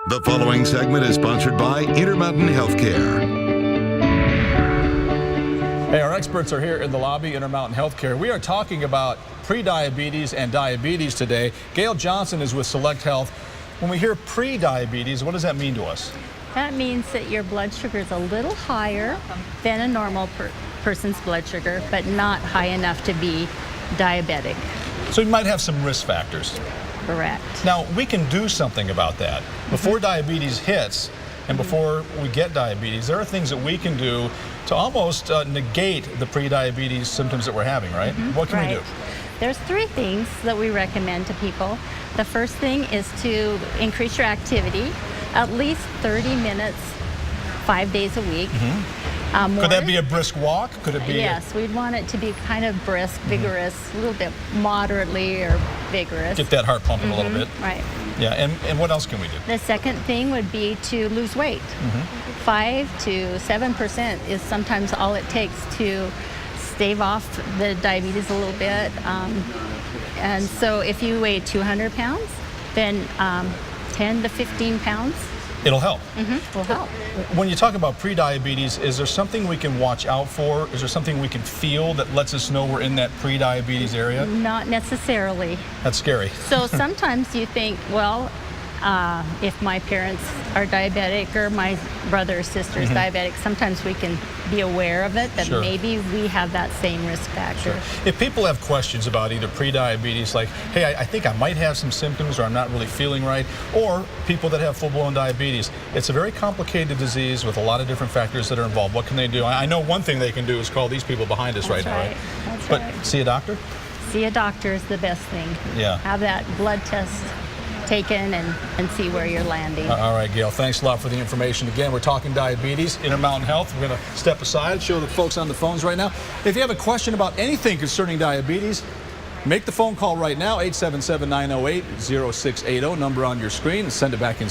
The following segment is sponsored by Intermountain Healthcare. Hey, our experts are here in the lobby, Intermountain Healthcare. We are talking about prediabetes and diabetes today. Gail Johnson is with Select Health. When we hear prediabetes, what does that mean to us? That means that your blood sugar is a little higher than a normal person's blood sugar, but not high enough to be diabetic. So you might have some risk factors. Correct. Now, we can do something about that. Before diabetes hits and before we get diabetes, there are things that we can do to almost negate the prediabetes symptoms that we're having, right? What can we do? There's three things that we recommend to people. The first thing is to increase your activity, at least 30 minutes, 5 days a week. Could that be a brisk walk? Could it be? Yes, we'd want it to be kind of brisk, vigorous, a little bit moderately or vigorous. Get that heart pumping a little bit. Right. Yeah, and what else can we do? The second thing would be to lose weight. 5 to 7% is sometimes all it takes to stave off the diabetes a little bit. And so if you weigh 200 pounds, then 10 to 15 pounds It'll help. will help. When you talk about prediabetes, is there something we can watch out for? Is there something we can feel that lets us know we're in that prediabetes area? Not necessarily. That's scary. So sometimes you think, well, if my parents are diabetic or my brother or sister is diabetic, sometimes we can be aware of it, that Sure. maybe we have that same risk factor. If people have questions about either prediabetes, like, hey, I think I might have some symptoms or I'm not really feeling right, or people that have full-blown diabetes, it's a very complicated disease with a lot of different factors that are involved. What can they do? I know one thing they can do is call these people behind us right now, right? That's But right. see a doctor? See a doctor is the best thing. Yeah. Have that blood test taken and see where you're landing. All right, Gail, thanks a lot for the information. Again, we're talking diabetes, Intermountain Health. We're going to step aside, show the folks on the phones right now. If you have a question about anything concerning diabetes, make the phone call right now, 877-908-0680, number on your screen, and send it back in.